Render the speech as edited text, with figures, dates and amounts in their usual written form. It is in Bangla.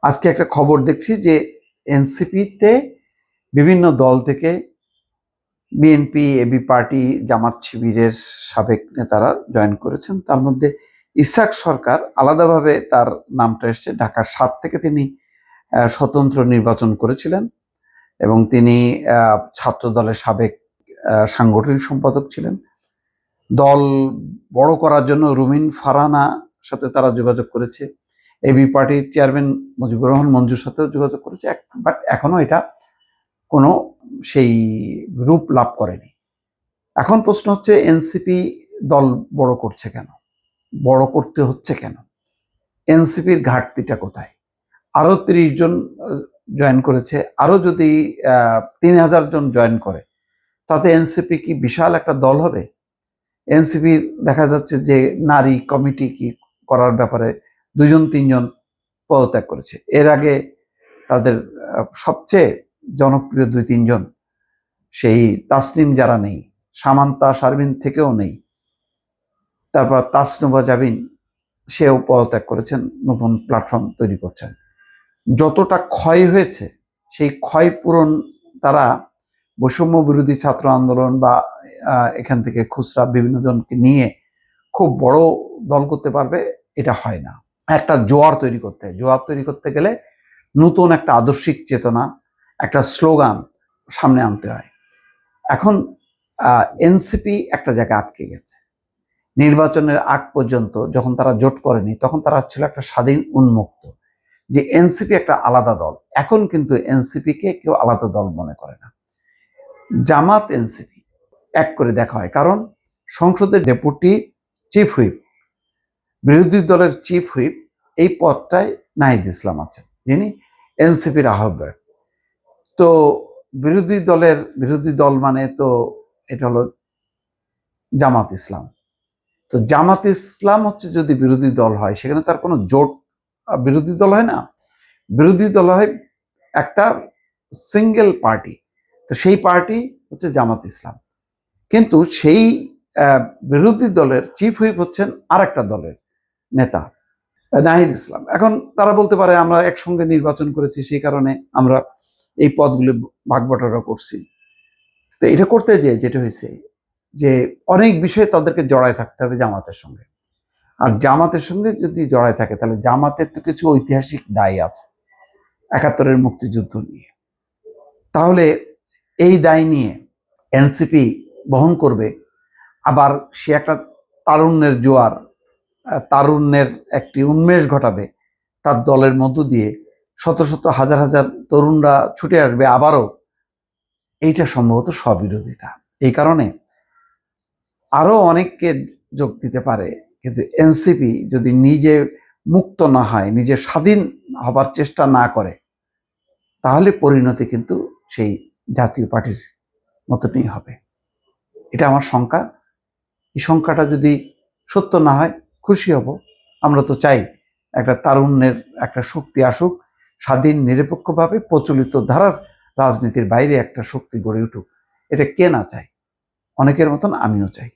আজকে একটা খবর দেখছি যে এনসিপিতে বিভিন্ন দল থেকে বিএনপি, এবি পার্টি, জামাত শিবিরের সাবেক নেতারা জয়েন করেছেন। তার মধ্যে ইসহাক সরকার আলাদাভাবে তার নামটা এসছে। ঢাকা ৭ থেকে তিনি স্বতন্ত্র নির্বাচন করেছিলেন এবং তিনি ছাত্র দলের সাবেক সাংগঠনিক সম্পাদক ছিলেন। দল বড় করার জন্য রুমিন ফারহানা সাথে তারা যোগাযোগ করেছে। এবি পার্টির চেয়ারম্যান মুজিবুর রহমান মঞ্জুর সাথেও যোগাযোগ করেছে, বাট এখনো এটা কোনো সেই রূপ লাভ করেনি। এখন প্রশ্ন হচ্ছে, এনসিপি দল বড় করছে কেন, বড় করতে হচ্ছে কেন, এনসিপির ঘাটতিটা কোথায়? আরো ৩০ জন জয়েন করেছে, আরো যদি ৩,০০০ জন জয়েন করে তাতে এনসিপি কি বিশাল একটা দল হবে? এনসিপির দেখা যাচ্ছে যে নারী কমিটি কি করার ব্যাপারে ২-৩ জন পদত্যাগ করেছে। এর আগে তাদের সবচেয়ে জনপ্রিয় ২-৩ জন, সেই তাসনিম যারা নেই, সামান্তা শারমিন থেকেও নেই, তারপর তাসনুভা জাবিন সেও পদত্যাগ করেছেন, নতুন প্ল্যাটফর্ম তৈরি করছেন। যতটা ক্ষয় হয়েছে সেই ক্ষয় পূরণ তারা বৈষম্য বিরোধী ছাত্র আন্দোলন বা এখান থেকে খুচরা বিভিন্ন জনকে নিয়ে খুব বড় দল করতে পারবে, এটা হয় না। একটা জোয়ার তৈরি করতে গেলে নতুন একটা আদর্শিক চেতনা, একটা স্লোগান সামনে আনতে হয়। এখন এনসিপি একটা জায়গায় আটকে গেছে। নির্বাচনের আগ পর্যন্ত যখন তারা জোট করেনি তখন তারা ছিল একটা স্বাধীন উন্মুক্ত, যে এনসিপি একটা আলাদা দল। এখন কিন্তু এনসিপিকে কেউ আলাদা দল মনে করে না। জামাত এনসিপি এক করে দেখা হয়, কারণ সংসদের ডেপুটি চিফ হুইপ, বিরোধী দলের চিফ হুইপ, এই পদটায় নাহিদ ইসলাম আছেন, যিনি এনসিপির আহ্বায়ক। তো বিরোধী দল মানে তো এটা হলো জামাত ইসলাম। তো জামাত ইসলাম হচ্ছে যদি বিরোধী দল হয়, সেখানে তার কোনো জোট বিরোধী দল হয় না, বিরোধী দল হয় একটা সিঙ্গেল পার্টি। তো সেই পার্টি হচ্ছে জামাত ইসলাম, কিন্তু সেই বিরোধী দলের চিফ হুইপ হচ্ছেন আর একটা দলের নেতা, নাহিদ ইসলাম। এখন তারা বলতে পারে আমরা একসঙ্গে নির্বাচন করেছি, সেই কারণে আমরা এই পদগুলো ভাগ বটারা করছি। তো এটা করতে যেটা হয়েছে যে অনেক বিষয়ে তাদেরকে জড়ায় থাকতে হবে জামাতের সঙ্গে। আর জামাতের সঙ্গে যদি জড়ায় থাকে তাহলে জামাতের তো কিছু ঐতিহাসিক দায় আছে ৭১-এর মুক্তিযুদ্ধ নিয়ে। তাহলে এই দায় নিয়ে এনসিপি বহন করবে। আবার সে একটা তারুণ্যের জোয়ার, তারুণ্যের একটি উন্মেষ ঘটাবে তার দলের মধ্য দিয়ে, শত শত হাজার হাজার তরুণরা ছুটে আসবে আবারও। এইটা সম্ভবত স্ববিরোধিতা। এই কারণে আরো অনেককে যোগ দিতে পারে, কিন্তু এনসিপি যদি নিজে মুক্ত না হয়, নিজে স্বাধীন হবার চেষ্টা না করে, তাহলে পরিণতি কিন্তু সেই জাতীয় পার্টির মতনই হবে। এটা আমার শঙ্কা। এই শঙ্কাটা যদি সত্য না হয় খুশি হব। আমরা তো চাই একটা তারুণ্যের একটা শক্তি আসুক, স্বাধীন নিরপেক্ষভাবে প্রচলিত ধারার রাজনীতির বাইরে একটা শক্তি গড়ে উঠুক। এটা কে না চায়? অনেকের মতন আমিও চাই।